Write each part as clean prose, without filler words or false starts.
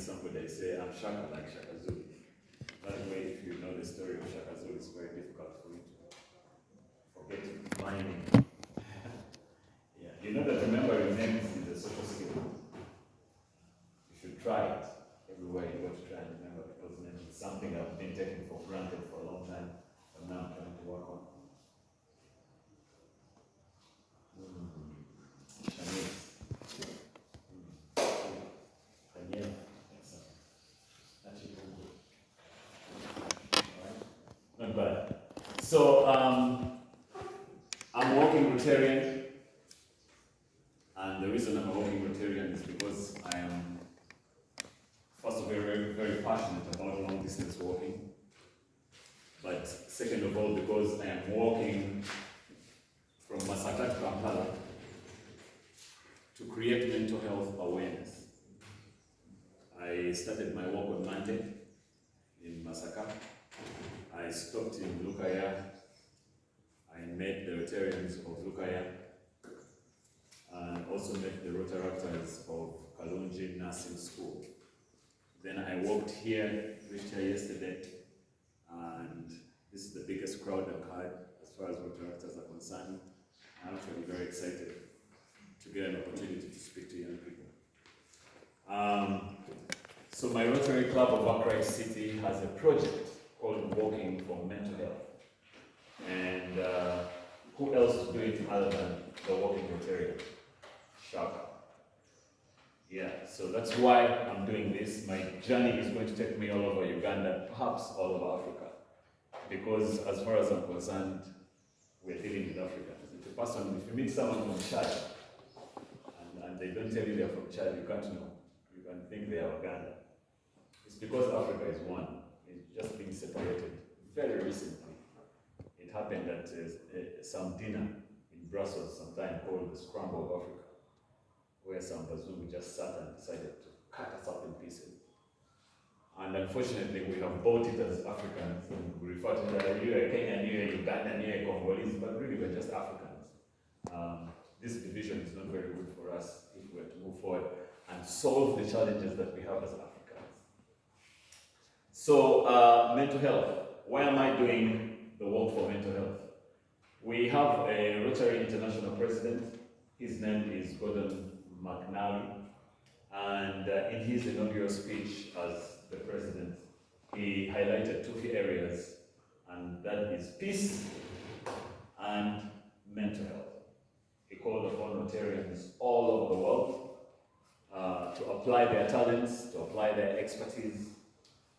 meet somebody, I say, I'm Shaka, like Shaka Zulu. By the way, if you know the story of Shaka Zulu, it's very difficult for you to forget my name. Yeah, you know that remembering names is a social skill. You should try it everywhere you go to try and remember people's names. It's something I've been taking for granted for a long time, but now I'm trying to work on. Not bad. So I'm walking Rotarian, and the reason I'm a walking Rotarian is because I am, first of all, very, very passionate about long distance walking. But second of all, because I am walking from Masaka to Kampala to create mental health awareness. I started my walk on Monday in Masaka. I stopped in Lukaya. I met the Rotarians of Lukaya and also met the Rotaractors of Kalunji Nursing School. Then I walked here, reached here yesterday, and this is the biggest crowd I've had as far as Rotaractors are concerned. I'm actually very excited to get an opportunity to speak to young people. So my Rotary Club of Accra City has a project called Walking for Mental Health. And who else is doing it other than the Walking Rotarian? Shaka. Yeah, so that's why I'm doing this. My journey is going to take me all over Uganda, perhaps all over Africa. Because as far as I'm concerned, we're dealing with Africans. If you meet someone from Chad, and they don't tell you they're from Chad, you can't know. You can think they are Uganda. It's because Africa is one. It's just being separated very recently. It happened at some dinner in Brussels sometime called the Scramble of Africa, where some Bazungu just sat and decided to cut us up in pieces. And unfortunately, we have bought it as Africans, and we refer to that, you are Kenyan, you are Ugandan, you are Congolese, but really we're just Africans. This division is not very good for us if we're to move forward and solve the challenges that we have as Africans. So, mental health. Why am I doing the work for mental health? We have a Rotary International President. His name is Gordon McNally. And in his inaugural speech as the president, he highlighted two key areas, and that is peace and mental health. He called upon Rotarians all over the world to apply their talents, to apply their expertise,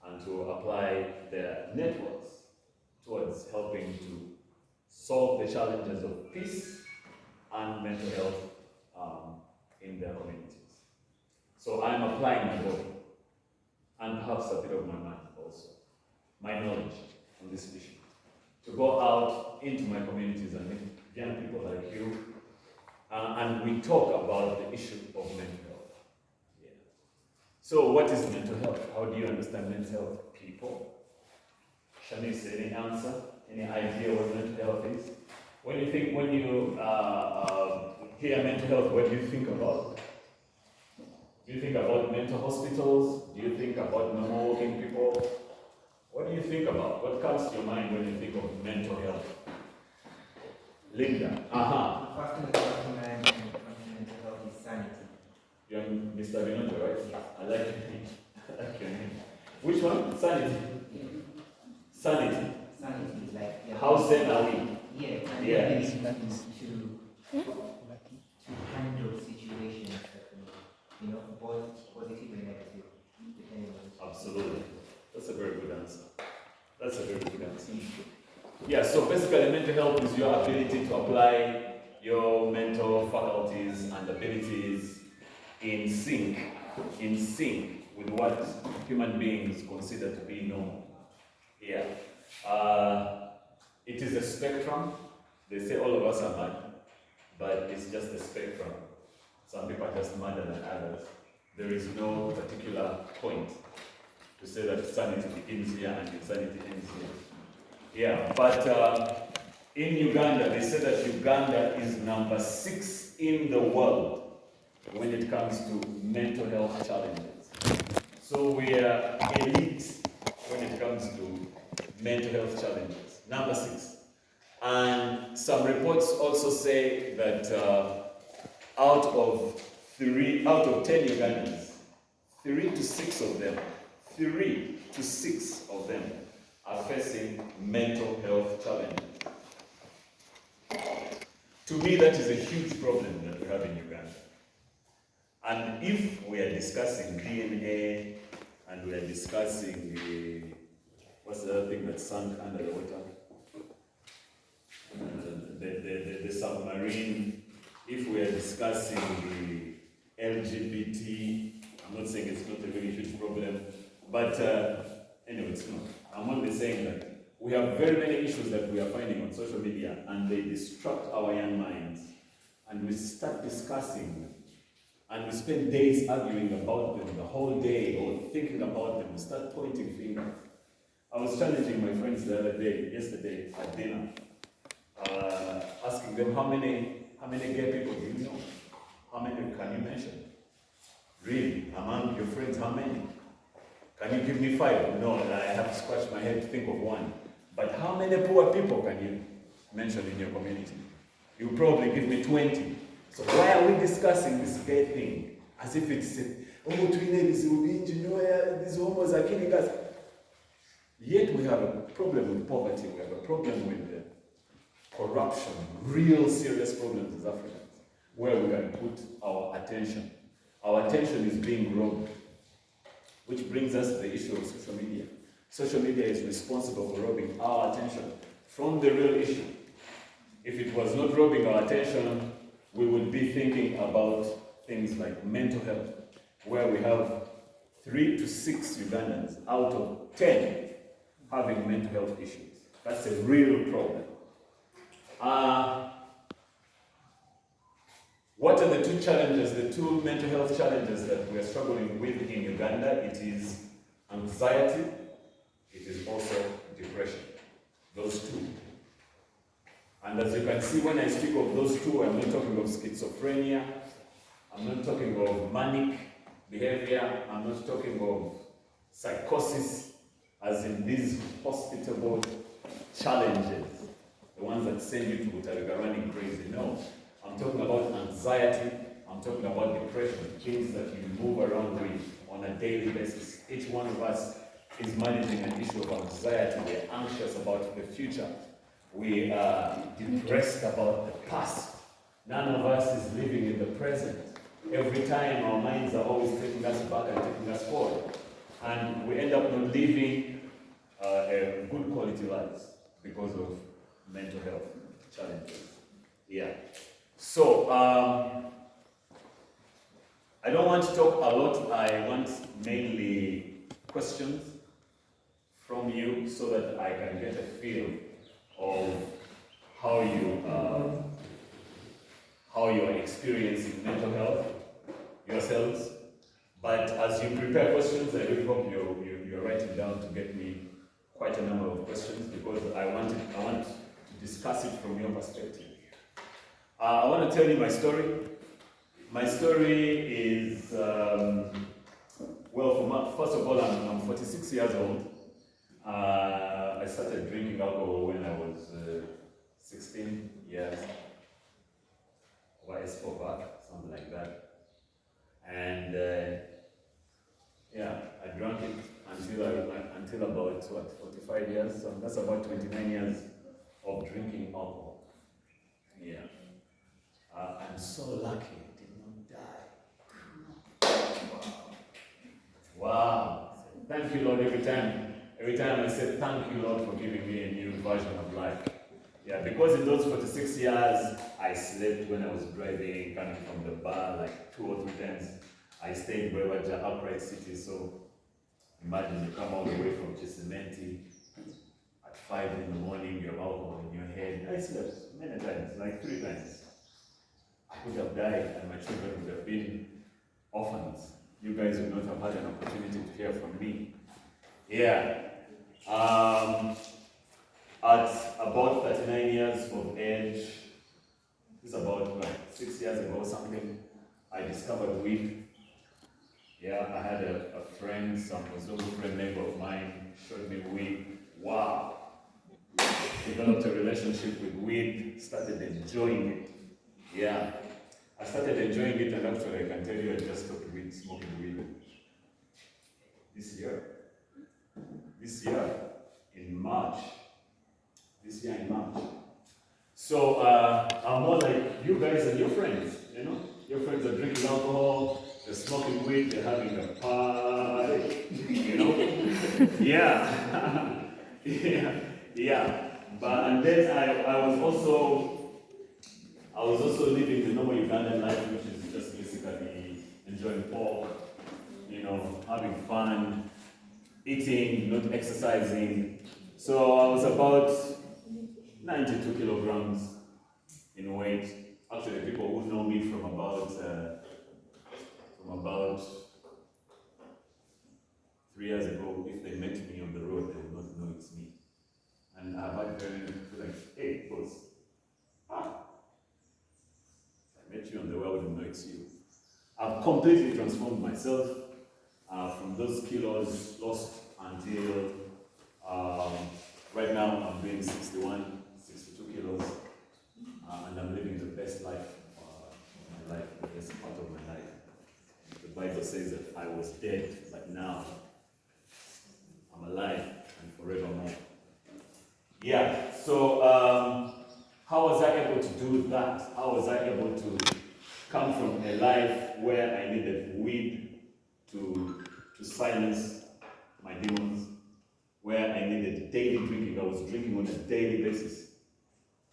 and to apply their networks towards helping to solve the challenges of peace and mental health in their communities. So I'm applying my body, and perhaps a bit of my mind also, my knowledge on this issue, to go out into my communities and meet young people like you, and we talk about the issue of mental health. Yeah. So what is mental health? How do you understand mental health, people? Shanice, any answer? Any idea what mental health is? When you hear mental health, what do you think about? Do you think about mental hospitals? Do you think about normal working people? What do you think about? What comes to your mind when you think of mental health? Linda. First thing that comes to mind when mental health is sanity. You're Mr. Vinonjo, right? Yes. I like your name. I like your name. Which one? Sanity. Yeah. Sanity. Sanity is like How sane are we? Yeah. And Yeah. ability to handle situations that both positive and negative, depending on. Absolutely. That's a very good answer. That's a very good answer. Yeah, so basically mental health is your ability to apply your mental faculties and abilities in sync with what human beings consider to be normal. Yeah. It is a spectrum. They say all of us are mad, but it's just a spectrum. Some people are just madder than others. There is no particular point to say that sanity begins here and insanity ends here. Yeah, but in Uganda, they say that Uganda is number 6 in the world when it comes to mental health challenges. So we are elite when it comes to mental health challenges. Number 6. And some reports also say that out of 10 Ugandans, 3 to 6 of them are facing mental health challenges. To me, that is a huge problem that we have in Uganda. And if we are discussing DNA and we are discussing what's the other thing that sunk under the water? The submarine. If we are discussing the LGBT, I'm not saying it's not a very huge problem, but anyway, it's not. I'm only saying that we have very many issues that we are finding on social media, and they distract our young minds, and we start discussing them, and we spend days arguing about them, the whole day, or thinking about them. We start pointing fingers. I was challenging my friends yesterday at dinner, asking them how many gay people do you know? How many can you mention? Really, among your friends, how many? Can you give me 5? No, I have to scratch my head to think of one. But how many poor people can you mention in your community? You probably give me 20. So why are we discussing this gay thing as if it's these homos are killing us? Yet we have a problem with poverty, we have a problem with corruption, real serious problems as Africans, where we can put our attention. Our attention is being robbed, which brings us to the issue of social media. Social media is responsible for robbing our attention from the real issue. If it was not robbing our attention, we would be thinking about things like mental health, where we have 3 to 6 Ugandans out of 10 having mental health issues. That's a real problem. What are the 2 challenges, the 2 mental health challenges that we are struggling with in Uganda? It is anxiety, it is also depression. Those 2. And as you can see, when I speak of those 2, I'm not talking of schizophrenia, I'm not talking of manic behavior, I'm not talking of psychosis, as in these hospitable challenges, the ones that send you to Rotaractors running crazy. No, I'm talking about anxiety, I'm talking about depression, things that you move around with on a daily basis. Each one of us is managing an issue of anxiety. We're anxious about the future. We are depressed about the past. None of us is living in the present. Every time our minds are always taking us back and taking us forward. And we end up not living a good quality lives because of mental health challenges. Yeah. So, I don't want to talk a lot. I want mainly questions from you so that I can get a feel of how you are experiencing mental health yourselves. But as you prepare questions, I really hope you're writing down to get me quite a number of questions, because I want to discuss it from your perspective. I want to tell you my story. My story is, first of all, I'm 46 years old. I started drinking alcohol when I was 16 years, or S4 back, something like that. And I drank it until about 45 years. So that's about 29 years of drinking alcohol. Yeah. I'm so lucky I did not die. Wow. Thank you, Lord, every time I say thank you, Lord, for giving me a new version of life. Yeah, because in those 46 years, I slept when I was driving, coming from the bar like 2 or 3 times. I stayed wherever upright city, so imagine you come all the way from Chisimenti at 5 in the morning, you have alcohol in your head. I slept many times, like 3 times. I could have died and my children would have been orphans. You guys would not have had an opportunity to hear from me. Yeah. At about 39 years of age, this is about 6 years ago or something, I discovered weed. Yeah, I had a friend, some Muslim friend, neighbor of mine, showed me weed. Wow. Developed a relationship with weed, started enjoying it. Yeah. I started enjoying it, and actually I can tell you I just stopped smoking weed this year. This year, in March. This year in March. So I'm more like you guys and your friends, you know? Your friends are drinking alcohol, they're smoking weed, they're having a party, you know? Yeah. Yeah. Yeah. But and then I was also living the normal Ugandan life, which is just basically enjoying pork, you know, having fun, eating, not exercising. So I was about 92 kilograms in weight. Actually, people who know me from about 3 years ago, if they met me on the road, they would not know it's me. And I've had very people like, hey, boss, I met you on the road, I wouldn't know it's you. I've completely transformed myself from those kilos lost until right now I'm doing 61, 62 kilos, and I'm living the best life of my life, the best part of my life. The Bible says that I was dead, but now I'm alive and forevermore. Yeah, so how was I able to do that? How was I able to come from a life where I needed weed to silence my demons, where I needed daily drinking? I was drinking on a daily basis.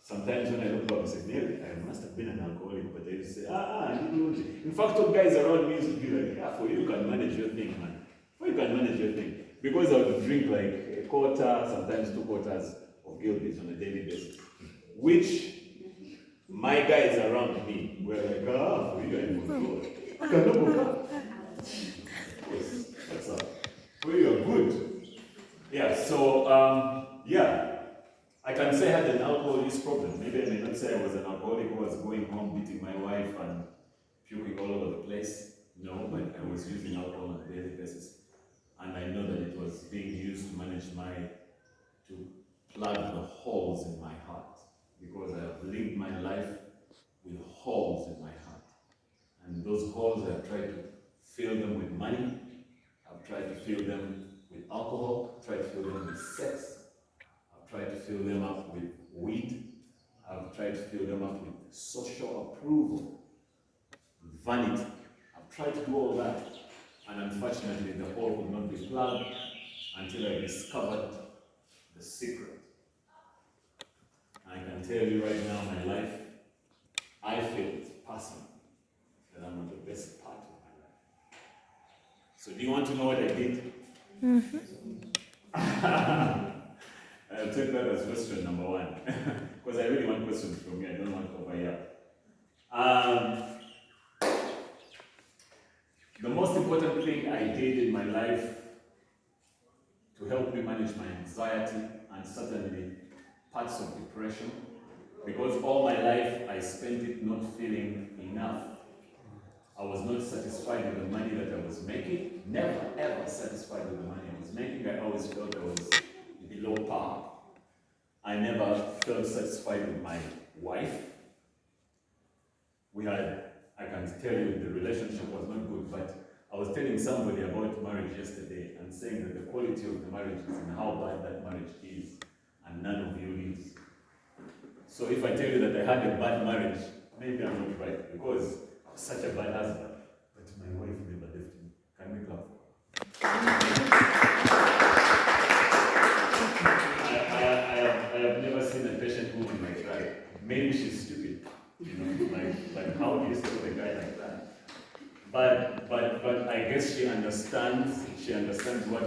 Sometimes when I look back, I say, Neil, I must have been an alcoholic, but they used to say, you know. In fact, what guys around me used to be like, yeah, for you can manage your thing, man. For you can manage your thing. Because I would drink like a quarter, sometimes 2 quarters of Gilbert on a daily basis. Which my guys around me were like, for you, I'm good. I cannot go up. Yes, what's up? For you, are good. Yeah, so, yeah. I can say I had an alcohol use problem. Maybe I may not say I was an alcoholic who was going home beating my wife and puking all over the place. No, but I was using alcohol on a daily basis. And I know that it was being used to manage to plug the holes in my heart. Because I have lived my life with holes in my heart. And those holes I've tried to fill them with money. I've tried to fill them with alcohol. Tried to fill them with sex. I've tried to fill them up with weed. I've tried to fill them up with social approval, vanity. I've tried to do all that, and unfortunately the hole could not be plugged until I discovered the secret. And I can tell you right now, my life, I feel it's personal that I'm on the best part of my life. So do you want to know what I did? I'll take that as question number 1. Because I really want questions from you, I don't want to overhear. The most important thing I did in my life to help me manage my anxiety and certainly parts of depression, because all my life I spent it not feeling enough. I was not satisfied with the money that I was making, never ever satisfied with the money I was making. I always felt I was below par. I never felt satisfied with my wife. I can tell you the relationship was not good, but I was telling somebody about marriage yesterday and saying that the quality of the marriage is in how bad that marriage is, and none of you lives. So if I tell you that I had a bad marriage, maybe I'm not right, because I was such a bad husband, but my wife never left me. Can we clap? I have never seen a patient woman like that. Maybe she's stupid, you know, like how do you stop a guy like that? But I guess she understands what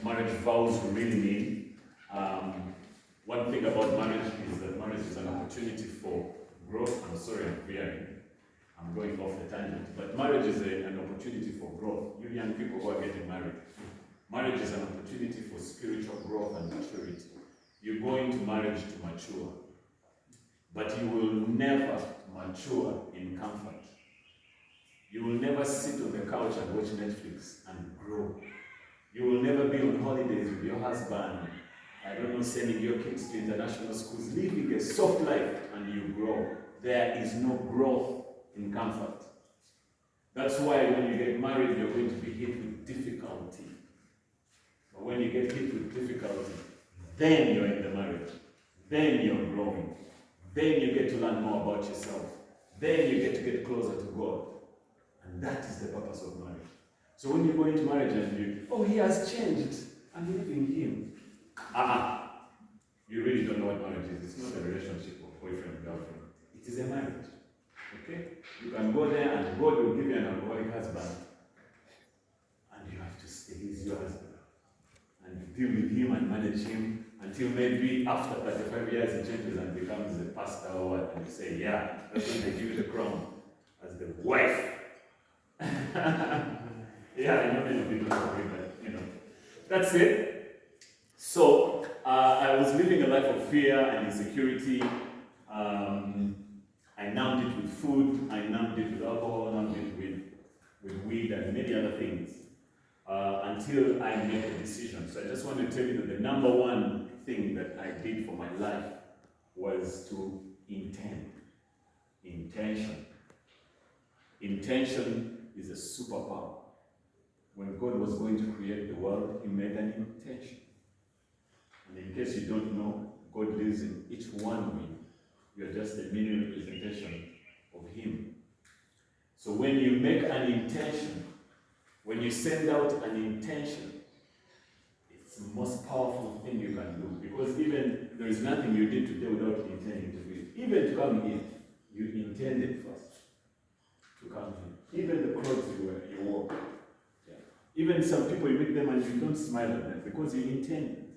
marriage vows really mean. One thing about marriage is that marriage is an opportunity for growth. I'm sorry I'm veering. I'm going off the tangent. But marriage is an opportunity for growth. You young people who are getting married, marriage is an opportunity for spiritual growth and maturity. You're going to marriage to mature, but you will never mature in comfort. You will never sit on the couch and watch Netflix and grow. You will never be on holidays with your husband, I don't know, sending your kids to international schools, living a soft life, and you grow. There is no growth in comfort. That's why when you get married, you're going to be hit with difficulty. But when you get hit with difficulty, then you're in the marriage. Then you're growing. Then you get to learn more about yourself. Then you get to get closer to God. And that is the purpose of marriage. So when you go into marriage and you, oh, he has changed, I'm leaving him. You really don't know what marriage is. It's not a relationship of boyfriend and girlfriend. It is a marriage. Okay? You can go there and God will give you an alcoholic husband. And you have to stay. He's your husband. And you deal with him and manage him until maybe after 35 years he changes and becomes a pastor or what. And you say, yeah, that's when they give you the crown as the wife. Yeah, I know many people don't agree, but that's it. So I was living a life of fear and insecurity. I numbed it with food, I numbed it with alcohol, I numbed it with weed and many other things until I made a decision. So I just want to tell you that the number one thing that I did for my life was to intend. Intention. Intention is a superpower. When God was going to create the world, he made an intention. And in case you don't know, God lives in each one of you. You are just a mini representation of him. So when you make an intention, when you send out an intention, it's the most powerful thing you can do. Because even there is nothing you did today without intending to do it. Even to come here, you intended first to come here. Even the clothes you wore. Yeah. Even some people, you meet them and you don't smile at them because you intend.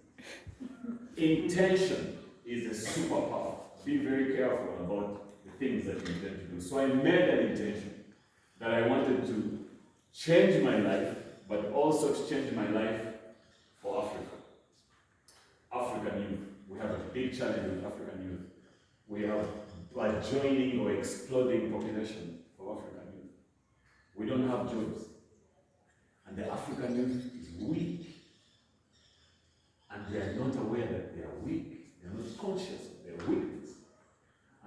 Intention is a superpower. Be very careful about the things that you intend to do. So I made an intention that I wanted to change my life, but also to change my life for Africa. African youth. We have a big challenge with African youth. We have a joining or exploding population of African youth. We don't have jobs. And the African youth is weak. And they are not aware that they are weak. They are not conscious of their weakness.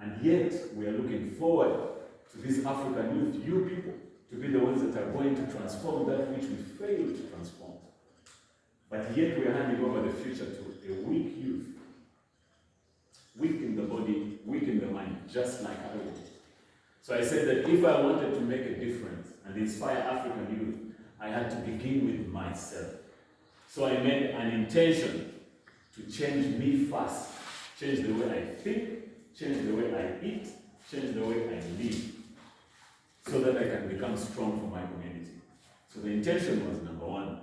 And yet, we are looking forward to these African youth, you people, to be the ones that are going to transform that which we failed to transform. But yet, we are handing over the future to a weak youth. Weak in the body, weak in the mind, just like I was. So I said that if I wanted to make a difference and inspire African youth, I had to begin with myself. So I made an intention to change me first, change the way I think, change the way I eat, change the way I live, so that I can become strong for my community. So the intention was number one.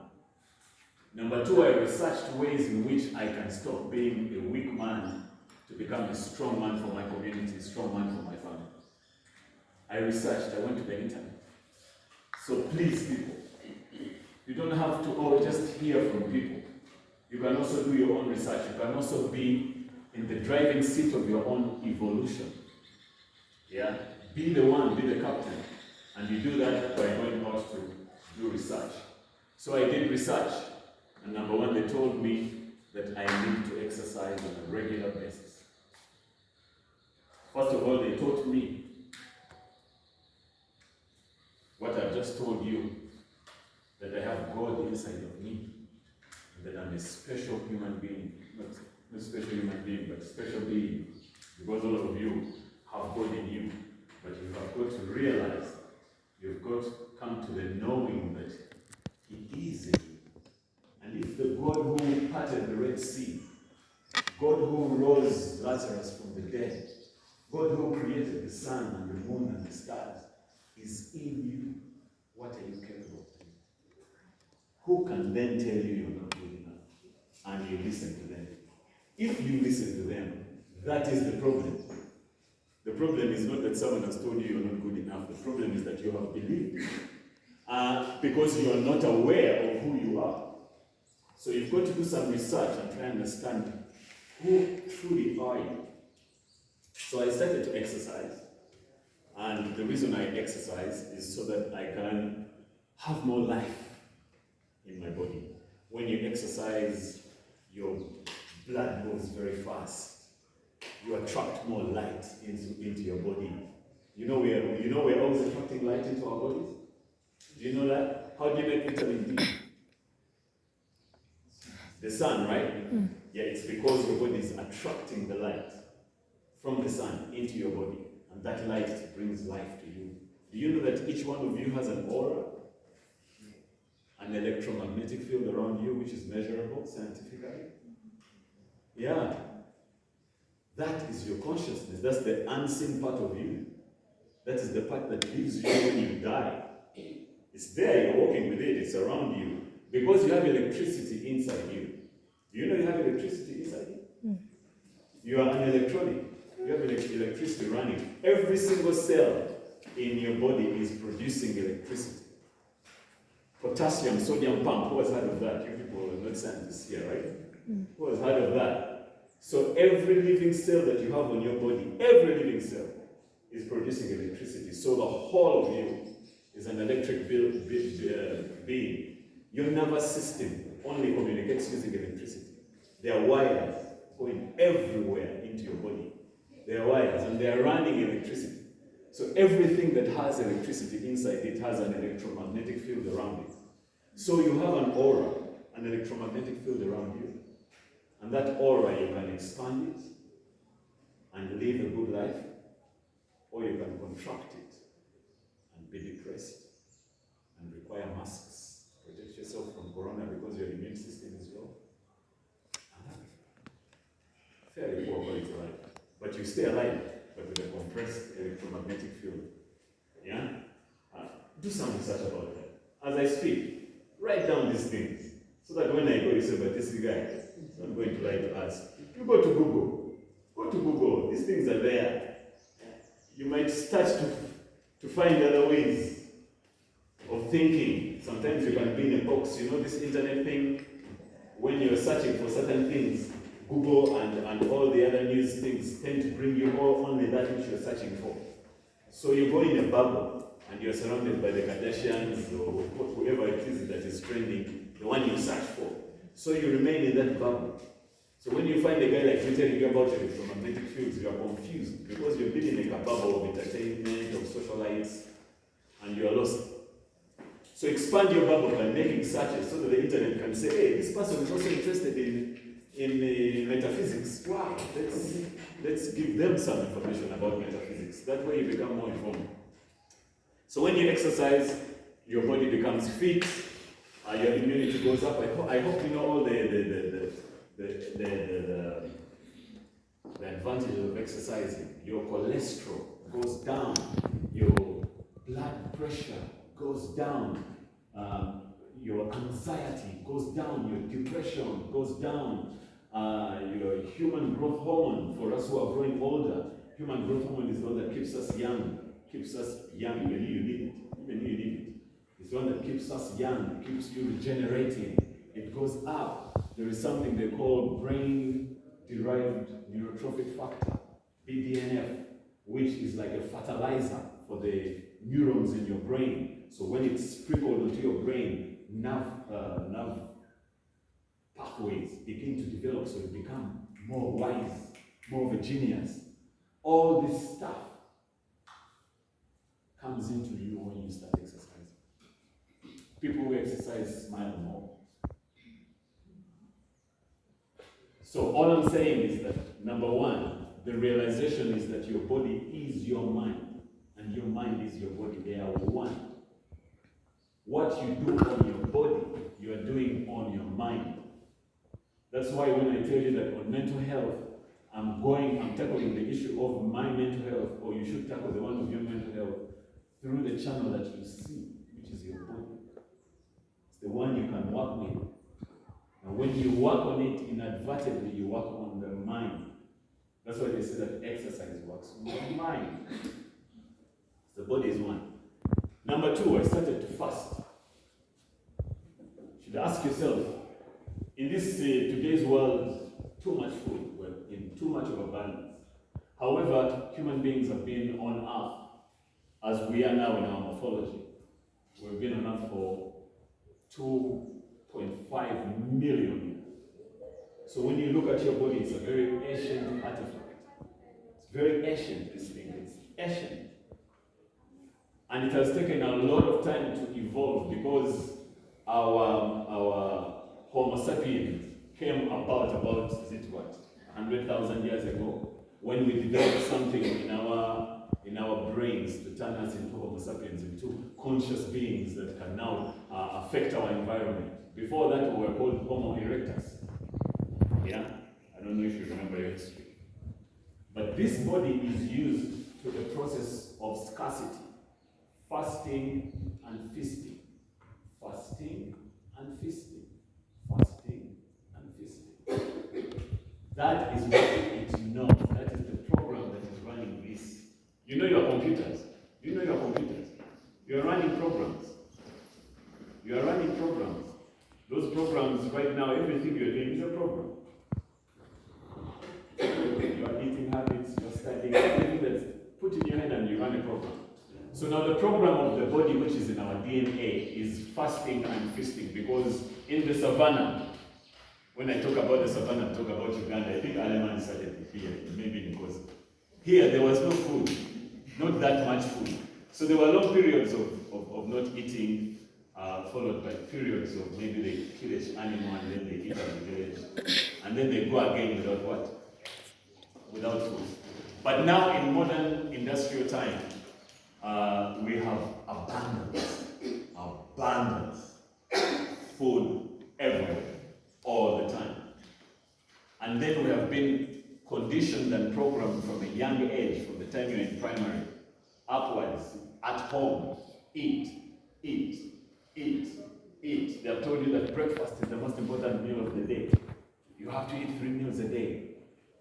Number two, I researched ways in which I can stop being a weak man to become a strong man for my community, a strong man for my family. I researched, I went to the internet. So please, people, you don't have to all just hear from people. You can also do your own research. You can also be in the driving seat of your own evolution. Yeah? Be the one, be the captain. And you do that by going out to do research. So I did research. And number one, they told me that I need to exercise on a regular basis. First of all, they taught me what I've just told you, that I have God inside of me, and that I'm a special human being, not special human being, but special being, because all of you have God in you, but you have got to realize, you've got to come to the knowing that He is in you. And if the God who parted the Red Sea, God who rose Lazarus from the dead, God who created the sun and the moon and the stars, is in you, what are you capable of doing? Who can then tell you you're not good enough? And you listen to them. If you listen to them, that is the problem. The problem is not that someone has told you you're not good enough. The problem is that you have believed. Because you are not aware of who you are. So you've got to do some research and try and understand who truly are you. So I started to exercise. And the reason I exercise is so that I can have more life in my body. When you exercise, your blood moves very fast. You attract more light into your body. You know we're always attracting light into our bodies? Do you know that? How do you make vitamin D? The sun, right? Yeah, it's because your body is attracting the light from the sun into your body. And that light brings life to you. Do you know that each one of you has an aura? An electromagnetic field around you, which is measurable scientifically? Yeah. That is your consciousness. That's the unseen part of you. That is the part that leaves you when you die. It's there, you're walking with it, it's around you. Because you have electricity inside you. Do you know you have electricity inside you? You are an electronic. You have electricity running. Every single cell in your body is producing electricity. Potassium, sodium pump, who has heard of that? You people are not scientists here, right? Who has heard of that? So every living cell that you have on your body, every living cell is producing electricity. So the whole of you is an electric being. Your nervous system only communicates using electricity. There are wires going everywhere into your body. There are wires and they are running electricity. So everything that has electricity inside it has an electromagnetic field around it. So you have an aura, an electromagnetic field around you. And that aura, you can expand it and live a good life, or you can contract it and be depressed and require masks to protect yourself from corona because your immune system is low. Fairly poor quality life. But you stay alive, but with a compressed electromagnetic field. Yeah? Do some research about that. As I speak, write down these things. So that when I go, you say, but this guy, so I'm going to lie to us. You go to Google. Go to Google. These things are there. You might start to find other ways of thinking. Sometimes you can be in a box. You know this internet thing? When you're searching for certain things, Google and all the other news things tend to bring you only that which you're searching for. So you go in a bubble and you're surrounded by the Kardashians or whoever it is that is trending, the one you search for. So you remain in that bubble. So when you find a guy like you telling you about electromagnetic fields, you are confused because you've been in a bubble of entertainment, of socialites, and you are lost. So expand your bubble by making searches so that the internet can say, hey, this person is also interested in metaphysics. Wow, let's give them some information about metaphysics. That way you become more informed. So when you exercise, your body becomes fit, your immunity goes up. I hope you know all the advantages of exercising. Your cholesterol goes down, your blood pressure goes down, your anxiety goes down, your depression goes down, your human growth hormone, for us who are growing older, human growth hormone is the one that keeps us young, even you need it. It's the one that keeps us young, keeps you regenerating. It goes up. There is something they call brain-derived neurotrophic factor, BDNF, which is like a fertilizer for the neurons in your brain. So when it's sprinkled onto your brain, nerve pathways begin to develop, so you become more wise, more of a genius. All this stuff comes into you when you start exercising. People who exercise smile more. So all I'm saying is that, number one, the realization is that your body is your mind, and your mind is your body. They are one. What you do on your body, you are doing on your mind. That's why when I tell you that on mental health, I'm tackling the issue of my mental health, or you should tackle the one of your mental health through the channel that you see, which is your body. It's the one you can work with. And when you work on it inadvertently, you work on the mind. That's why they say that exercise works on the mind. The body is one. Number two, I started to fast. You should ask yourself, in this today's world, too much food, we're in too much of abundance. However, human beings have been on earth as we are now in our morphology. We've been on Earth for 2.5 million years. So when you look at your body, it's a very ancient artifact. It's very ancient, this thing. It's ancient. And it has taken a lot of time to evolve because our Homo sapiens came about, is it what, 100,000 years ago, when we developed something in our brains to turn us into Homo sapiens, into conscious beings that can now affect our environment. Before that, we were called Homo erectus. Yeah? I don't know if you remember your history. But this body is used to the process of scarcity, fasting and feasting. Fasting and feasting. Fasting and feasting. That is what it knows. That is the program that is running this. You know your computers. You know your computers. You are running programs. You are running programs. Those programs right now, everything you're doing is a program. Your eating habits, your studying, everything that's put in your head and you run a program. So now the program of the body, which is in our DNA, is fasting and feasting, because in the savannah, when I talk about the savannah, I talk about Uganda, I think Aleman started here, maybe because here there was no food, not that much food. So there were long periods of not eating, followed by periods of maybe they kill each animal and then they eat at the village. And then they go again without what? Without food. But now in modern industrial time, we have abundance, food everywhere, all the time. And then we have been conditioned and programmed from a young age, from the time you're in primary, upwards, at home, eat. They have told you that breakfast is the most important meal of the day. You have to eat 3 meals a day.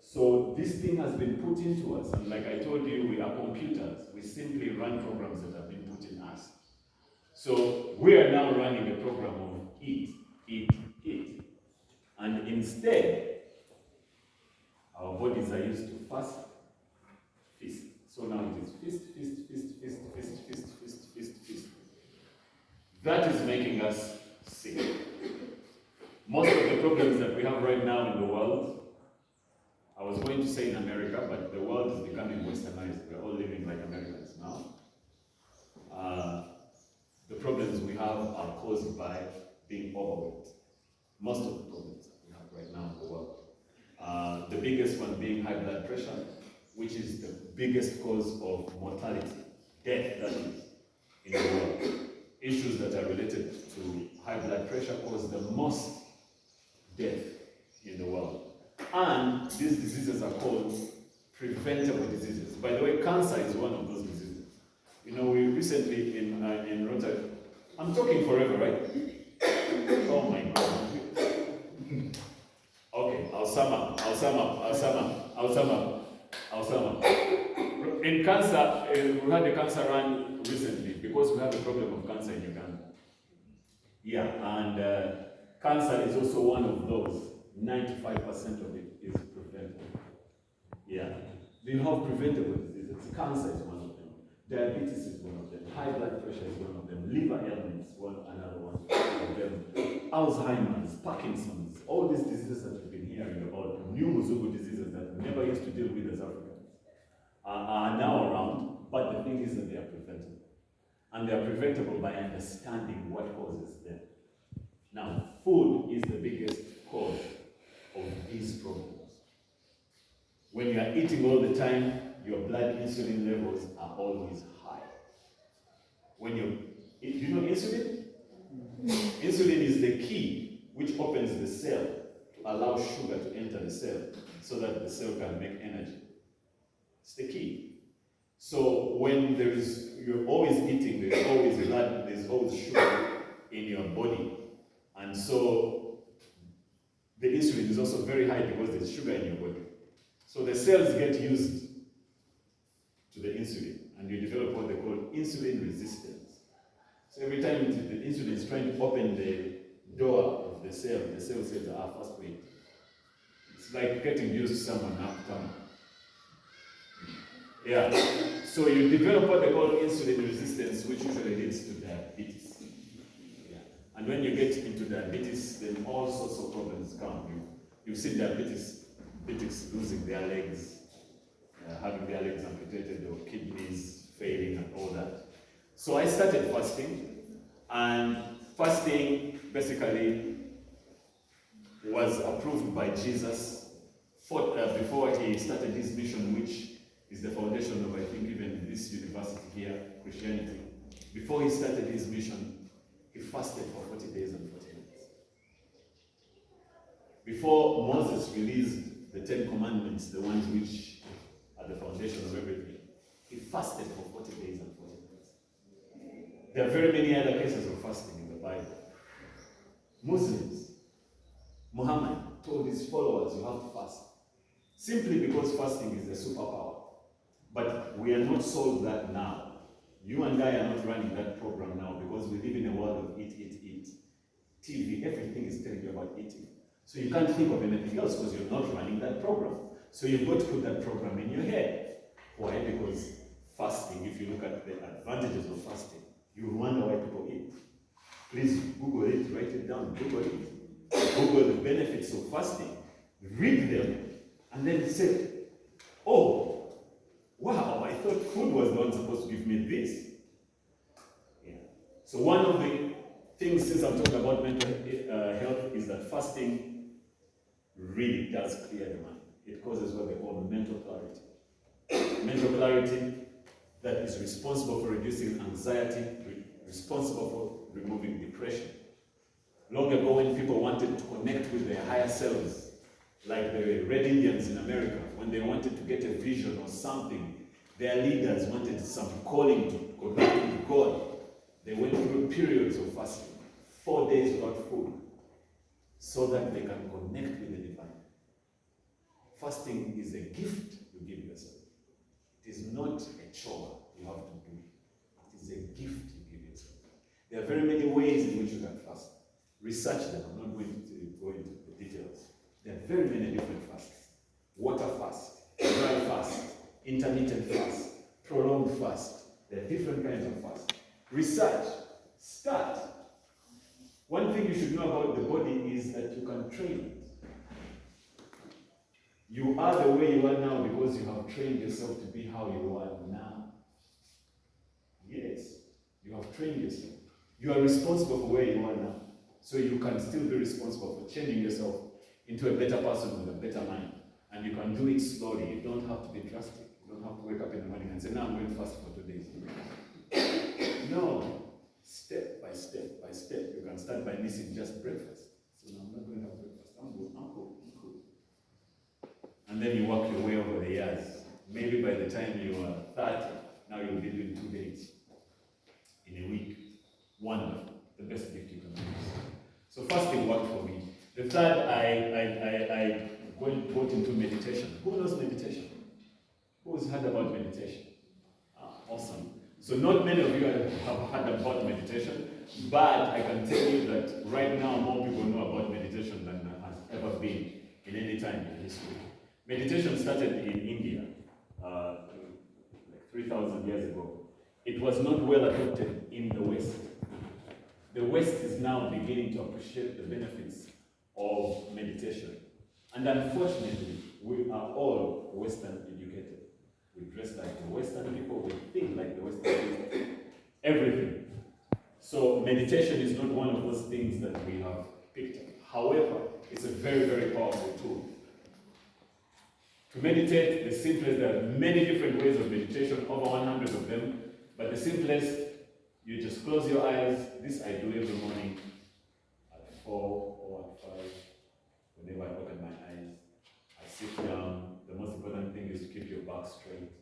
So this thing has been put into us, and like I told you, we are computers. We simply run programs that have been put in us. So we are now running a program of eat. And instead, our bodies are used to fast, feast. So now it is feast. That is making us sick. Most of the problems that we have right now in the world, I was going to say in America, but the world is becoming westernized. We're all living like Americans now. The problems we have are caused by being overweight. Most of the problems that we have right now in the world. The biggest one being high blood pressure, which is the biggest cause of mortality, death, that is, in the world. Issues that are related to high blood pressure cause the most death in the world. And these diseases are called preventable diseases. By the way, cancer is one of those diseases. You know, we recently in Rotaractors, I'm talking forever, right? Oh my God. Okay, I'll sum up. In cancer, we had a cancer run recently because we have a problem of cancer in Uganda. Yeah, and cancer is also one of those. 95% of it is preventable. Yeah. Do you have preventable diseases? Cancer is one of them. Diabetes is one of them. High blood pressure is one of them. Liver ailments, another one of them. Alzheimer's, Parkinson's, all these diseases that we've been hearing about, new Muzungu diseases that we never used to deal with as Africans, are now around, but the thing is that they are preventable. And they are preventable by understanding what causes them. Now, food is the biggest cause of these problems. When you are eating all the time, your blood insulin levels are always high. Do you know insulin? Insulin is the key which opens the cell to allow sugar to enter the cell so that the cell can make energy. It's the key. So when you're always eating, there's always blood, there's always sugar in your body. And so the insulin is also very high because there's sugar in your body. So the cells get used to the insulin, and you develop what they call insulin resistance. So every time the insulin is trying to open the door of the cell says, first wait. It's like getting used to someone after. Yeah. So you develop what they call insulin resistance, which usually leads to diabetes. Yeah. And when you get into diabetes, then all sorts of problems come. You see diabetics losing their legs, having their legs amputated, or kidneys failing and all that. So I started fasting, and fasting basically was approved by Jesus before he started his mission, which is the foundation of, I think, even this university here, Christianity. Before he started his mission, he fasted for 40 days and 40 nights. Before Moses released the 10 Commandments, the ones which are the foundation of everything, he fasted for 40 days and 40 nights. There are very many other cases of fasting in the Bible. Muslims, Muhammad told his followers, you have to fast. Simply because fasting is a superpower. But we are not sold that now. You and I are not running that program now because we live in a world of eat, eat, eat. TV, everything is telling you about eating. So you can't think of anything else because you're not running that program. So you've got to put that program in your head. Why? Because fasting, if you look at the advantages of fasting, you wonder why people eat. Please Google it, write it down, Google it. Google the benefits of fasting, read them, and then say, oh, wow, I thought food was not supposed to give me this. Yeah. So one of the things, since I'm talking about mental health, is that fasting really does clear the mind. It causes what they call mental clarity. Mental clarity that is responsible for reducing anxiety, responsible for removing depression. Long ago, when people wanted to connect with their higher selves, like the Red Indians in America, when they wanted to get a vision or something, their leaders wanted some calling to connect with God. They went through periods of fasting, 4 days without food, so that they can connect with the divine. Fasting is a gift you give yourself. It is not a chore you have to do. It is a gift you give yourself. There are very many ways in which you can fast. Research them. I'm not going to go into the details. There are very many different fasts. Water fast, dry fast, intermittent fast, prolonged fast. There are different kinds of fast. Research. Start. One thing you should know about the body is that you can train it. You are the way you are now because you have trained yourself to be how you are now. Yes, you have trained yourself. You are responsible for where you are now. So you can still be responsible for changing yourself into a better person with a better mind. And you can do it slowly. You don't have to be drastic. You don't have to wake up in the morning and say, now I'm going to fast for 2 days. No. Step by step by step. You can start by missing just breakfast. So no, I'm not going to have breakfast. I'm cool. And then you work your way over the years. Maybe by the time you are 30, now you'll be doing 2 days in a week. Wonderful. The best gift you can do. So fasting worked for me. The third, I got into meditation. Who knows meditation? Who's heard about meditation? Awesome. So not many of you have heard about meditation, but I can tell you that right now more people know about meditation than has ever been in any time in history. Meditation started in India like 3,000 years ago. It was not well adopted in the West. The West is now beginning to appreciate the benefits of meditation. And unfortunately, we are all Western educated. We dress like the Western people, we think like the Western people. Everything. So meditation is not one of those things that we have picked up. However, it's a very, very powerful tool. To meditate, the simplest, there are many different ways of meditation, over 100 of them, but the simplest, you just close your eyes. This I do every morning at 4 or at 5. Whenever I open my eyes, I sit down. The most important thing is to keep your back straight.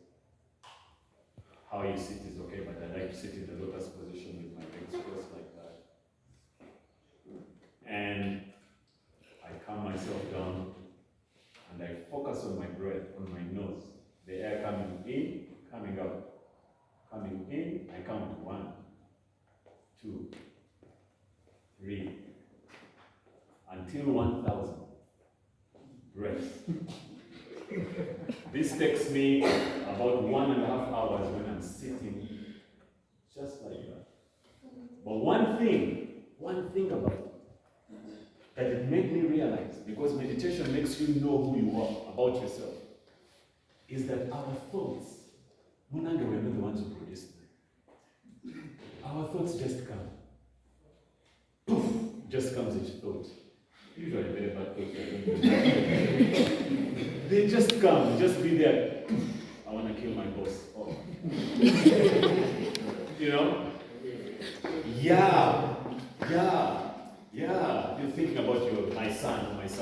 How you sit is okay, but I like to sit in the lotus position with my legs crossed like that. And I calm myself down, and I focus on my breath, on my nose. The air coming in, coming out. Coming in, I count 1, 2, 3, until 1,000 breaths. This takes me about 1.5 hours when I'm sitting just like that. But one thing about it, that it made me realize, because meditation makes you know who you are about yourself, is that our thoughts, no longer we're not the ones who produce them. Our thoughts just come. Poof! Just comes each thought. Usually very bad thoughts. They just come, just be there. Poof! I want to kill my boss. Oh. You know? Yeah. You're thinking about my son who is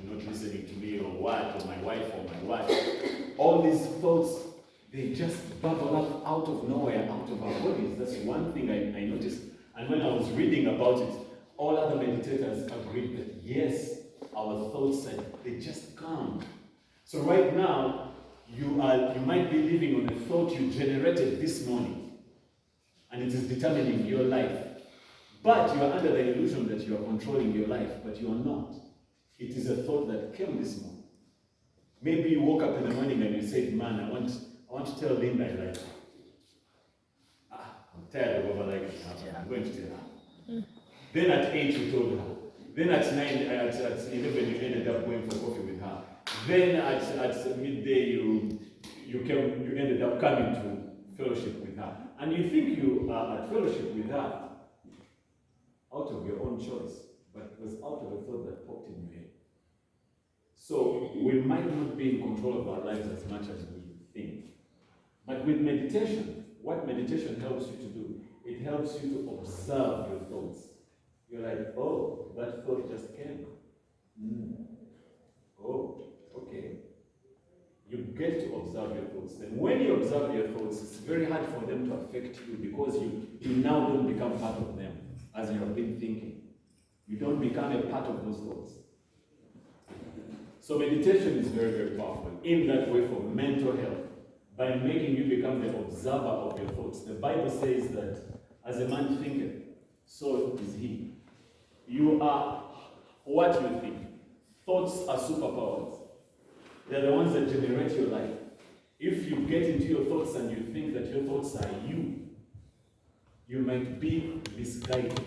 not listening to me, or what, or my wife, or my wife. All these thoughts, they just bubble up out of nowhere, out of our bodies. That's one thing I noticed. And when I was reading about it, all other meditators agreed that yes, our thoughts, they just come. So right now, you might be living on a thought you generated this morning, and it is determining your life. But you are under the illusion that you are controlling your life, but you are not. It is a thought that came this morning. Maybe you woke up in the morning and you said, man, I want to tell Linda I like her. I'm tired of overliking her, I'm going to tell her. Then at 8 you told her. Then at 9, at 11 you ended up going for coffee with her. Then at midday you ended up coming to fellowship with her. And you think you are at fellowship with her out of your own choice, but it was out of a thought that popped in your head. So we might not be in control of our lives as much as we think. But with meditation, what meditation helps you to do, it helps you to observe your thoughts. You're like, oh, that thought just came. Oh, okay. You get to observe your thoughts. Then when you observe your thoughts, it's very hard for them to affect you, because you now don't become part of them as you have been thinking. You don't become a part of those thoughts. So meditation is very, very powerful in that way for mental health, by making you become the observer of your thoughts. The Bible says that as a man thinketh, so is he. You are what you think. Thoughts are superpowers. They're the ones that generate your life. If you get into your thoughts and you think that your thoughts are you might be misguided.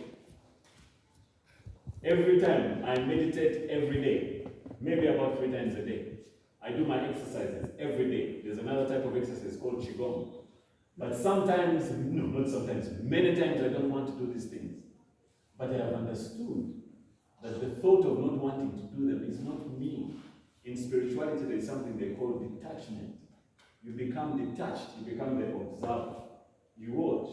Every time I meditate every day, maybe about 3 times a day, I do my exercises every day. There's another type of exercise called Qigong. But sometimes, no, not sometimes, many times I don't want to do these things. But I have understood that the thought of not wanting to do them is not me. In spirituality, there is something they call detachment. You become detached, you become the observer. You watch.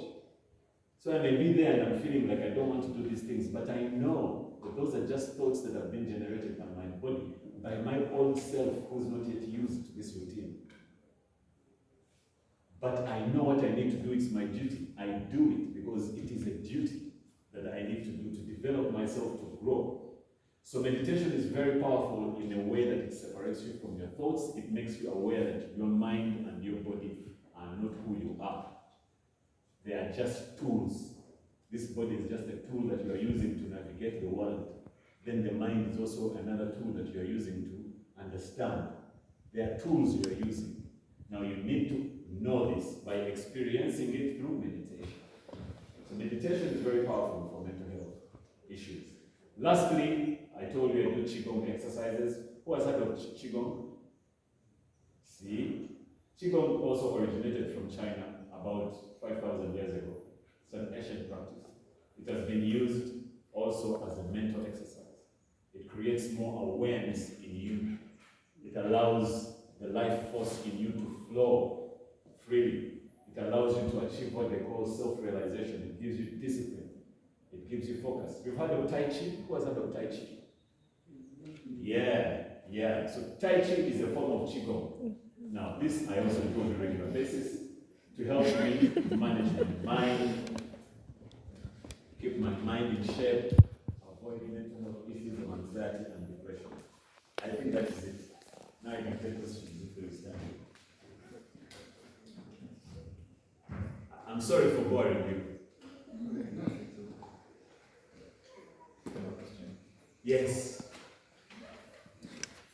So I may be there and I'm feeling like I don't want to do these things, but I know that those are just thoughts that have been generated by my body, by my old self who's not yet used to this routine. But I know what I need to do, it's my duty. I do it because it is a duty that I need to do to develop myself, to grow. So meditation is very powerful in a way that it separates you from your thoughts. It makes you aware that your mind and your body are not who you are. They are just tools. This body is just a tool that you are using to navigate the world. Then the mind is also another tool that you are using to understand. They are tools you are using. Now you need to know this by experiencing it through meditation. So meditation is very powerful for mental health issues. Lastly, I told you I do Qigong exercises. Who has heard of Qigong? See? Qigong also originated from China about 5,000 years ago. It's an ancient practice. It has been used also as a mental exercise. It creates more awareness in you. It allows the life force in you to flow freely. It allows you to achieve what they call self-realization. It gives you discipline. It gives you focus. You've heard of Tai Chi? Who has heard of Tai Chi? Yeah. So Tai Chi is a form of Qigong. Now, this I also do on a regular basis to help me manage my mind, keep my mind in shape, avoid mental health issues of anxiety and depression. I think that is it. Now you can take questions if you stand. I'm sorry for boring you. Yes.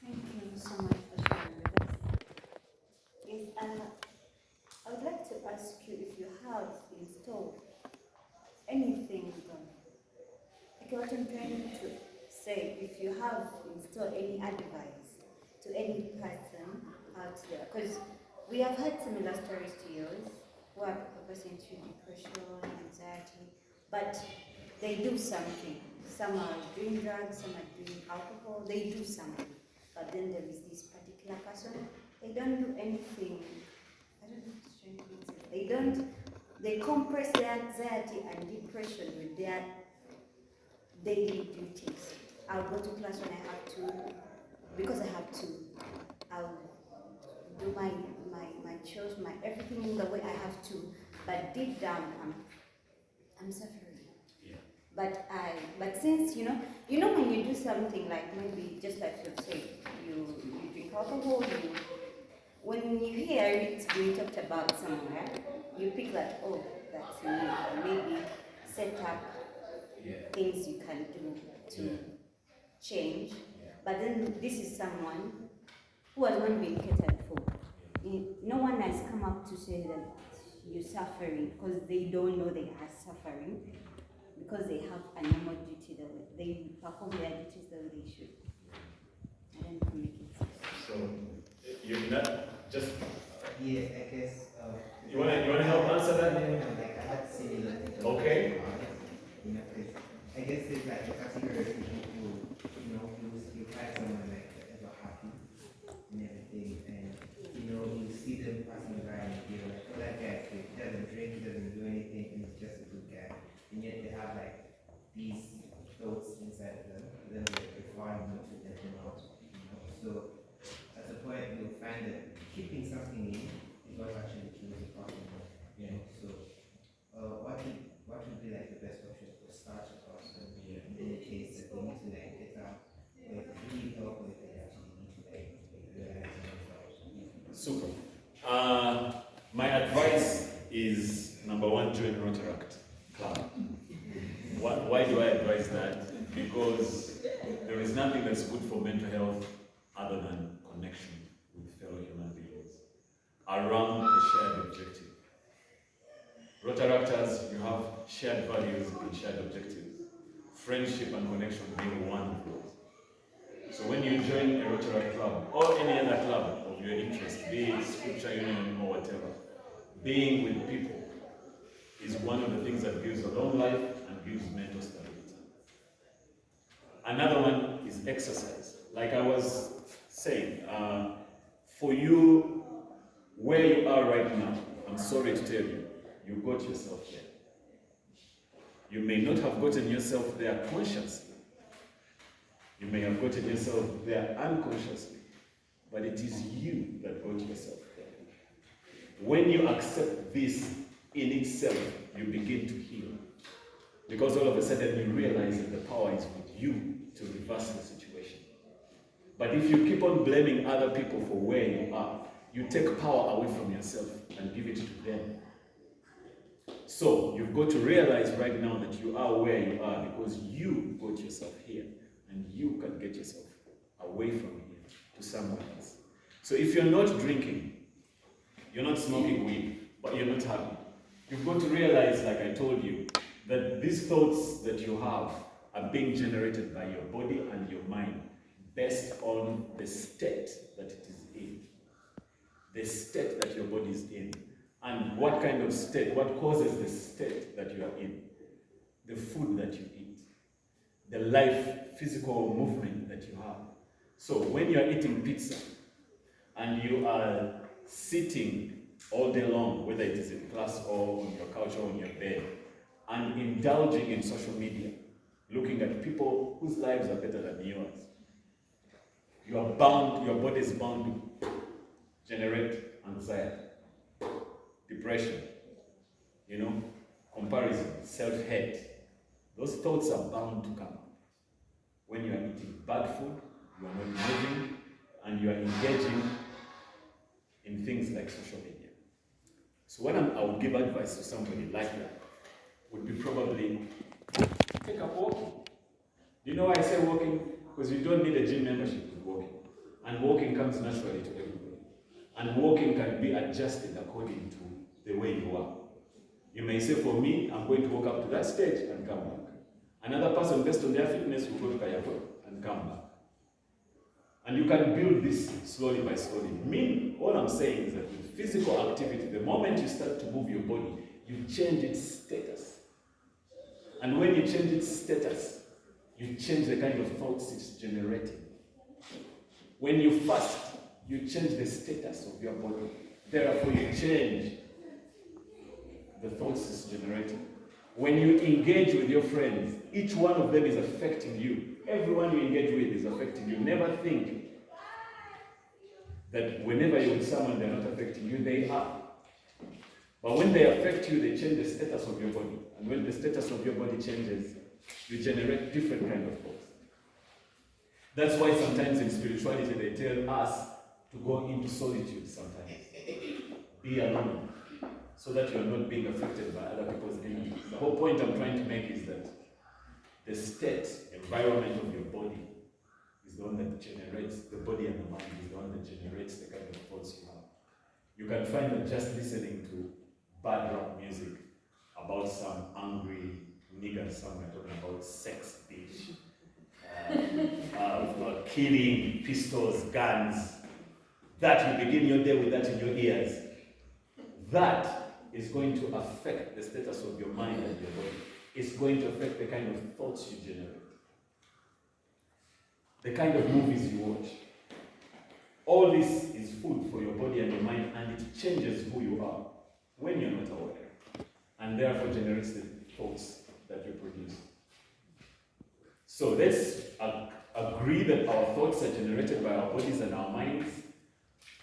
Thank you so much for sharing with us. get what I'm trying to say? If you have instill any advice to any person out there, because we have had similar stories to yours, who are progressing through depression, anxiety, but they do something. Some are doing drugs, some are doing alcohol, they do something. But then there is this particular person, they don't do anything. I don't know what to try to say. They compress their anxiety and depression with their daily duties. I'll go to class when I have to, because I have to. I'll do my chores, my everything in the way I have to. But deep down, I'm suffering. Yeah. But since you know when you do something like maybe just like you've said, you drink alcohol, when you hear it being talked about somewhere, you pick that, oh, that's me, or maybe set up things you can do to change. But then this is someone who has not been catered for. No one has come up to say that you're suffering, because they don't know they are suffering, because they have a normal duty that they perform their duties the way they should. I don't know if make it sense. So you're not just. Yeah, I guess. You wanna help answer that? Like I had similar things. Okay. You know, 'cause I guess it's like a category of people who, you find someone like ever happy and everything, and you see them passing by and you're like, oh, that guy, he doesn't drink, he doesn't do anything, and he's just a good guy. And yet they have like these thoughts inside them, then they require you to let them out. So at a point you'll find that keeping something in is what actually kills the problem. So what would be like the best option to start a person in any case that they need to like get out with really help with they actually need to like realize themselves? Super. My advice is number one, join Rotaract Club. Why do I advise that? Because there is nothing that's good for mental health other than connection with fellow human beings around a shared objective. Rotaractors, you have shared values and shared objectives. Friendship and connection being one of those. So when you join a Rotaract club or any other club of your interest, be it scripture union or whatever, being with people is one of the things that gives a long life and gives mental stability. Another one is exercise. Like I was saying, for you, where you are right now, I'm sorry to tell you, you got yourself there. You may not have gotten yourself there consciously. You may have gotten yourself there unconsciously, but it is you that got yourself there. When you accept this in itself, you begin to heal. Because all of a sudden you realize that the power is with you to reverse the situation. But if you keep on blaming other people for where you are, you take power away from yourself and give it to them. So you've got to realize right now that you are where you are because you got yourself here, and you can get yourself away from here to somewhere else. So if you're not drinking, you're not smoking weed, but you're not happy, you've got to realize, like I told you, that these thoughts that you have are being generated by your body and your mind based on the state that it is in. The state that your body is in. And what kind of state, what causes the state that you are in? The food that you eat. The life, physical movement that you have. So when you are eating pizza and you are sitting all day long, whether it is in class or on your couch or on your bed, and indulging in social media, looking at people whose lives are better than yours, you are bound, your body is bound to generate anxiety, depression, comparison, self-hate. Those thoughts are bound to come. When you are eating bad food, you are not moving, and you are engaging in things like social media. So what I would give advice to somebody like that would be probably take up walking. Do you know why I say walking? Because you don't need a gym membership with walking. And walking comes naturally to everybody. And walking can be adjusted according to the way you are. You may say, for me, I'm going to walk up to that stage and come back. Another person, based on their fitness, will go to Kayako and come back. And you can build this slowly by slowly. All I'm saying is that with physical activity, the moment you start to move your body, you change its status. And when you change its status, you change the kind of thoughts it's generating. When you fast, you change the status of your body. Therefore, you change the thoughts it's generating. When you engage with your friends, each one of them is affecting you. Everyone you engage with is affecting you. Never think that whenever you're with someone, they're not affecting you. They are. But when they affect you, they change the status of your body. And when the status of your body changes, you generate different kind of thoughts. That's why sometimes in spirituality, they tell us to go into solitude sometimes. Be alone, so that you are not being affected by other people's energies. The whole point I'm trying to make is that the state, environment of your body is the one that generates, the body and the mind is the one that generates the kind of thoughts you have. You can find that just listening to bad rap music about some angry nigger somewhere talking about sex, bitch, killing, pistols, guns, that you begin your day with that in your ears, that is going to affect the status of your mind and your body. It's going to affect the kind of thoughts you generate, the kind of movies you watch. All this is food for your body and your mind, and it changes who you are when you're not aware, and therefore generates the thoughts that you produce. So let's agree that our thoughts are generated by our bodies and our minds,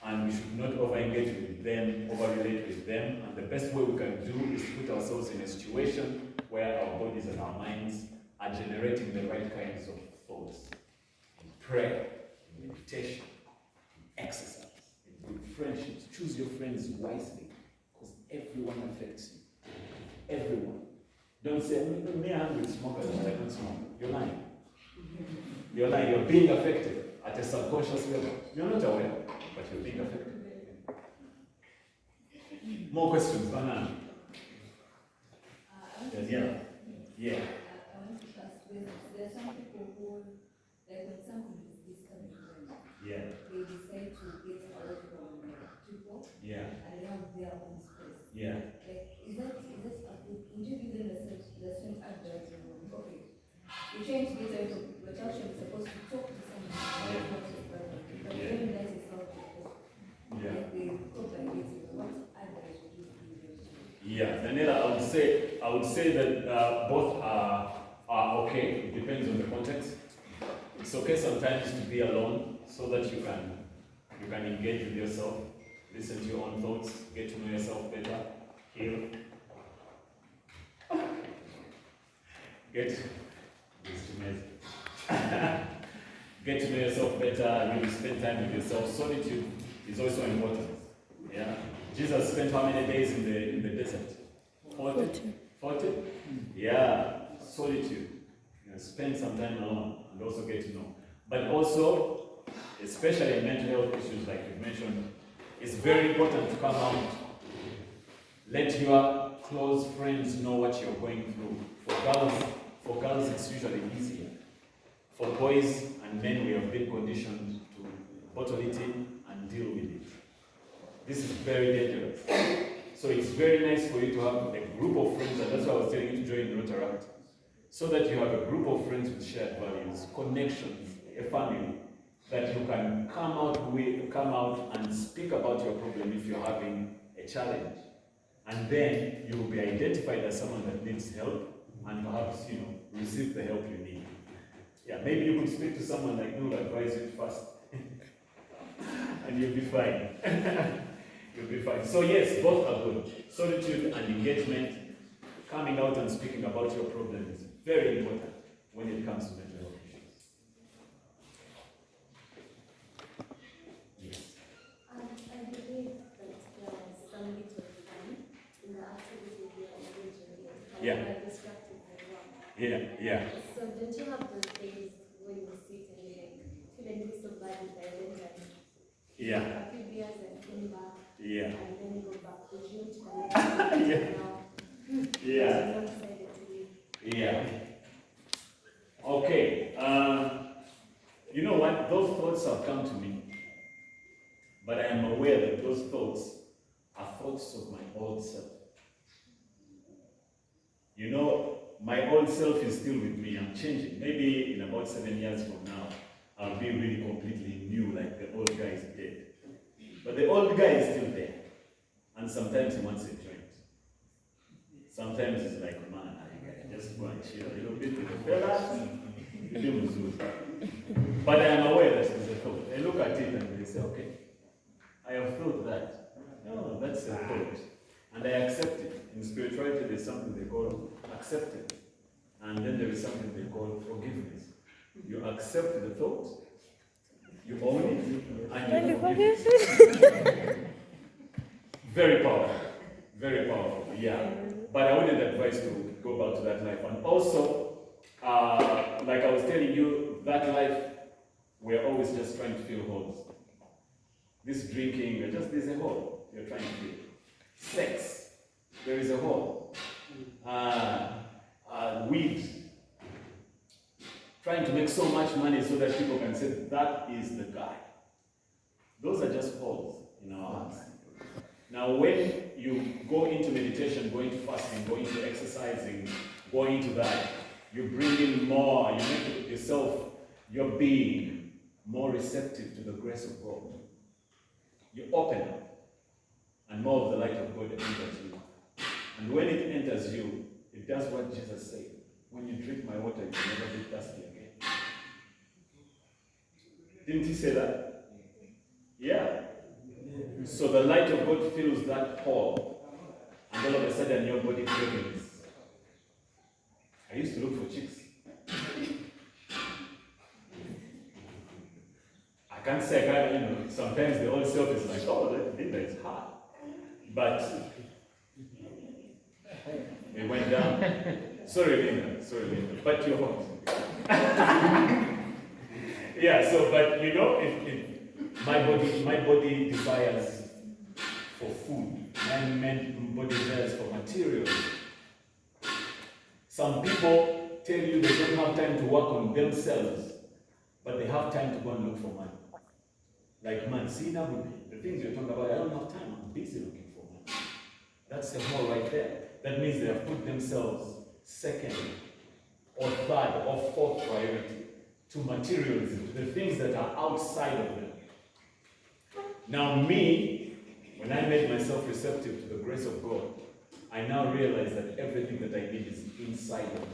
and we should not over-engage with them, over-relate with them. And the best way we can do is to put ourselves in a situation where our bodies and our minds are generating the right kinds of thoughts. In prayer, in meditation, in exercise, in good friendships. Choose your friends wisely, because everyone affects you. Everyone. Don't say, me I'm with smokers, but I don't smoke. You're lying. You're lying. You're being affected at a subconscious level. You're not aware, but you're being affected. More questions, Banana? Yeah. Yeah. I want to ask, there are some people who, like when something is discouraging, Yeah. they decide to get away from people, Yeah. and they have their own space. Yeah. Like, is that a good, would you give them the same advice? Okay, you trying to get away from people, but actually you're supposed to talk to someone, but you don't realize it's not because like they cope like this. What advice would you give them? Yeah, Daniela, I would say that both are okay. It depends on the context. It's okay sometimes to be alone so that you can engage with yourself, listen to your own thoughts, get to know yourself better, heal. Get to know yourself better, really spend time with yourself. Solitude is also important. Yeah. Jesus spent how many days in the desert? 40? 40? Yeah. Solitude. Spend some time alone and also get to know. But also, especially in mental health issues like you mentioned, it's very important to come out. Let your close friends know what you're going through. For girls it's usually easier. For boys and men, we have been conditioned to bottle it in and deal with it. This is very dangerous. So it's very nice for you to have a group of friends, and that's why I was telling you to join Rotaractors, so that you have a group of friends with shared values, connections, a family, that you can come out and speak about your problem if you're having a challenge. And then you will be identified as someone that needs help, and perhaps, receive the help you need. Yeah, maybe you could speak to someone like me who will advise you fast. And you'll be fine. You'll be fine. So yes, both are good. Solitude and engagement, coming out and speaking about your problems, is very important when it comes to mental health issues. Yes. I believe that there is some little fun in the activity we are engaging in. Yeah. We are distracted by work. Yeah. So don't you have those days when you sit and you feel a little so bad with the event and Yeah. a few beers and come back Yeah. and then go back to gym to connect Yeah. now. Yeah. You don't decided to leave. Yeah. Okay. You know what? Those thoughts have come to me, but I am aware that those thoughts are thoughts of my old self. You know, my old self is still with me. I'm changing. Maybe in about 7 years from now, I'll be really completely new, like the old guy is dead. But the old guy is still there. And sometimes he wants a joint. Sometimes it's like, man, I just go and chill a little bit with the fellas. But I am aware that it's a thought. I look at it and they say, okay, I have thought that. No, that's a thought. And I accept it. In spirituality, there's something they call acceptance. And then there is something they call forgiveness. You accept the thought, you own it, and you forgive it. Very powerful. Very powerful, yeah. But I wouldn't advise to go back to that life. And also, like I was telling you, that life, we're always just trying to fill holes. This drinking, there's a hole you're trying to fill. Sex, there is a hole. Weed, trying to make so much money so that people can say, that is the guy. Those are just holes in our hearts. Now, when you go into meditation, go into fasting, go into exercising, go into that, you bring in more, you make yourself, your being more receptive to the grace of God. You open up, and more of the light of God enters you. And when it enters you, it does what Jesus said. When you drink my water, you will never be thirsty again. Didn't he say that? Yeah. So the light of God fills that hole, and all of a sudden your body cravings. I used to look for chicks. I can't say, sometimes the old self is like, oh, Linda is hard. But it went down. Sorry, Linda. But you're hot. Yeah, so, but if my body desires for food, my body desires for materials. Some people tell you they don't have time to work on themselves, but they have time to go and look for money. Like, man, see now, the things you're talking about, I don't have time, I'm busy looking for money. That's the whole right there. That means they have put themselves second, or third, or fourth priority to materialism, to the things that are outside of them. Now me, when I made myself receptive to the grace of God, I now realize that everything that I need is inside of me.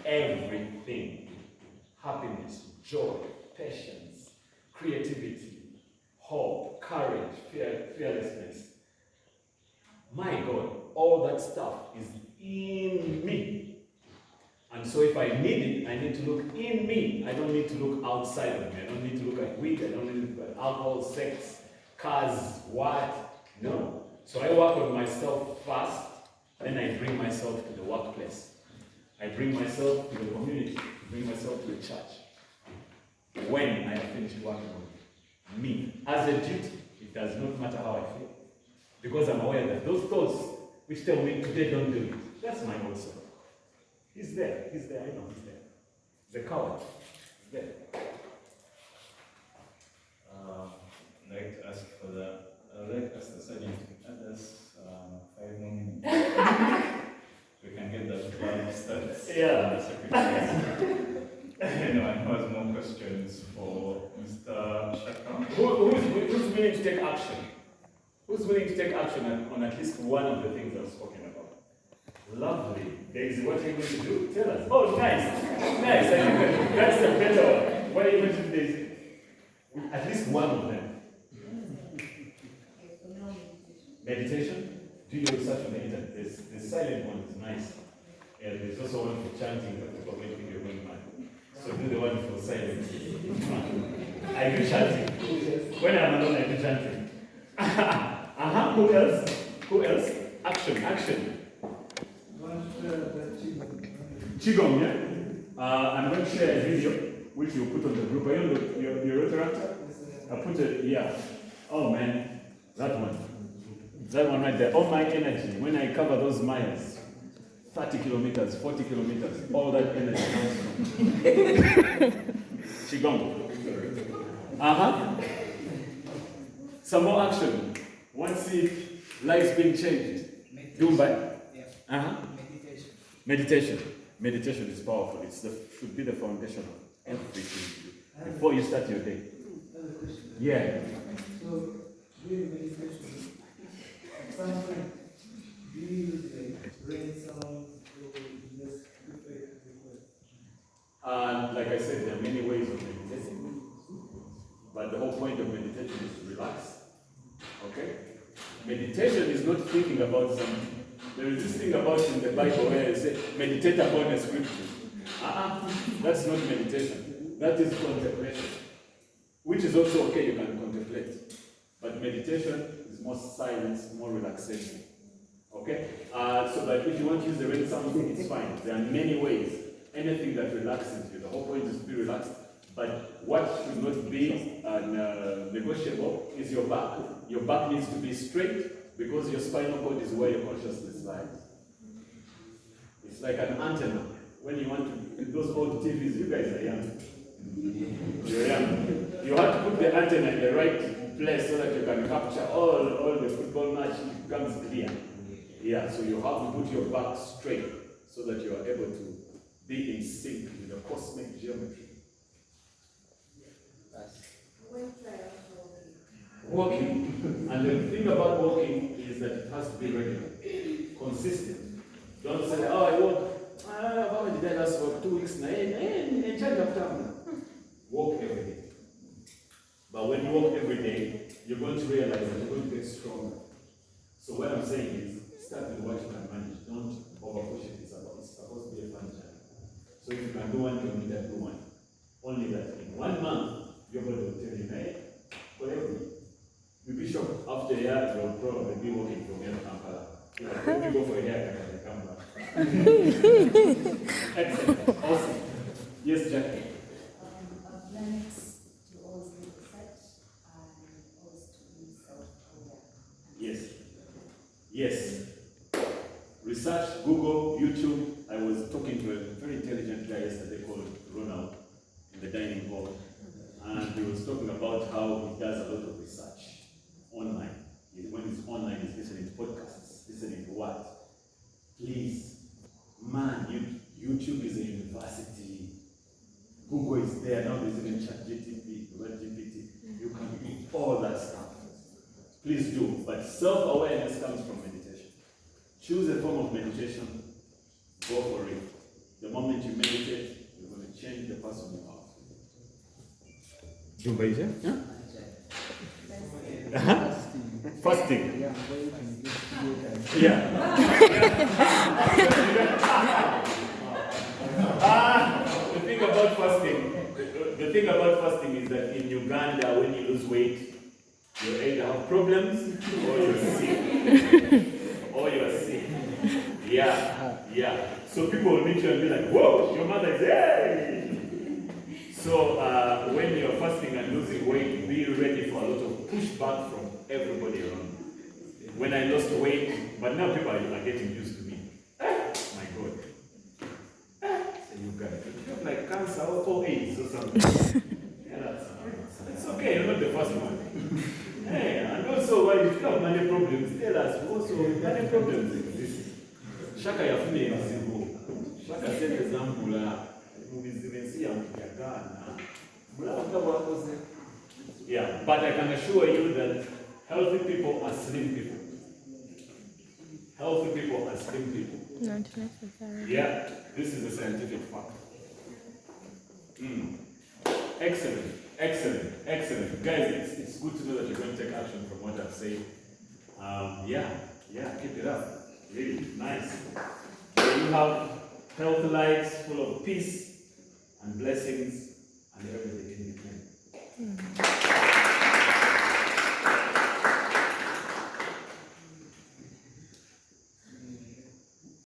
Everything. Happiness, joy, patience, creativity, hope, courage, fearlessness. My God, all that stuff is in me. And so if I need it, I need to look in me. I don't need to look outside of me. I don't need to look at weed. I don't need to look at alcohol, sex, cars, what? No. So I work on myself first, then I bring myself to the workplace. I bring myself to the community. I bring myself to the church. When I have finished working on me, as a duty, it does not matter how I feel. Because I'm aware that those thoughts which tell me today don't do it, that's my own self. He's there, I know he's there. The coward, he's there. I'd like to ask for the, I'd like us to study others 5 more minutes. We can get that plan started. Yeah. Anyone who has more questions for Mr. Shaka? Who's willing to take action? Who's willing to take action on at least one of the things I've spoken about? Lovely. Daisy, what are you going to do? Tell us. Oh, nice. Nice. I think that's the better one. What are you going to do, Daisy? At least one of them. Meditation? Do your research on the internet. The silent one is nice. Yeah, there's also one for chanting, but people may think you're going mad. So do the one for silence. I do chanting. When I'm alone, I do chanting. Who else? Action. Qigong, yeah? I'm going to share a video which you put on the group. Are you on your Rotaractor? I put it, yeah. Oh man, that one right there. All my energy, when I cover those miles, 30 kilometers, 40 kilometers, all that energy comes from Qigong. Some more action. Once life's being changed. Dumbai. Yeah. Meditation. Meditation. Meditation is powerful. Should be the foundation of everything before you start your day. Another question. Yeah. So, during meditation, at some point, do you use rain sound or just prefer And like I said, there are many ways of meditating. But the whole point of meditation is to relax. Okay? Meditation is not thinking about something. There is this thing about in the Bible where it says, meditate upon a scripture. That's not meditation. That is contemplation. Which is also okay, you can contemplate. But meditation is more silence, more relaxation. Okay? So that if you want to use the rain sound thing, it's fine. There are many ways. Anything that relaxes you. The whole point is to be relaxed. But what should not be negotiable is your back. Your back needs to be straight because your spinal cord is where your consciousness lies. It's like an antenna. When you want to, those old TVs, you guys are young. You're young. You have to put the antenna in the right place so that you can capture all the football match becomes clear. Yeah, so you have to put your back straight so that you are able to be in sync with the cosmic geometry. Walking. And the thing about walking is that it has to be regular, consistent. Don't say, oh, I walk, how did I last walk 2 weeks now? And change of time. Walk every day. But when you walk every day, you're going to realize that you're going to get stronger. So what I'm saying is, start with what you can manage. Don't overpush it. It's supposed to be a fun journey. So if you can do 1 kilometer, do one. Only that in 1 month, your body will tell you, hey, whatever. You'll be shocked. After a year, you'll probably be walking from here to Kampala. When you go for a haircut and they come back. Excellent. Awesome. Yes, Jackie. Planets to always be research and always to be self-aware. Yes. Yes. Research, Google, YouTube. I was talking to a very intelligent guy yesterday called Ronald in the dining hall. And he was talking about how he does a lot of research online. When he's online, he's listening to podcasts, listening to what? Please, man, YouTube is a university. Google is there, now there's even ChatGPT, you can do all that stuff. Please do, but self-awareness comes from meditation. Choose a form of meditation, go for it. The moment you meditate, you're going to change the person you are. Jumba is it? Yeah? Fasting. Yeah. The thing about fasting is that in Uganda, when you lose weight, you either have problems or you're sick. Yeah. So people will meet you and be like, whoa, your mother is hey! So when you're fasting and losing weight, be ready for a lot of pushback from everybody around you. When I lost weight, but now people are getting used to me. My God. So you have like cancer or AIDS or something. It's okay, you're not the first one. Hey, and also when if you have money problems, tell us also money problems exist. Shaka yafune mzigo. Shaka sente zambula. Yeah, but I can assure you that healthy people are slim people. Healthy people are slim people. Not necessarily. Yeah, this is a scientific fact. Excellent. Guys, it's good to know that you're going to take action from what I've said. Keep it up. Really nice. So you have healthy lives full of peace and blessings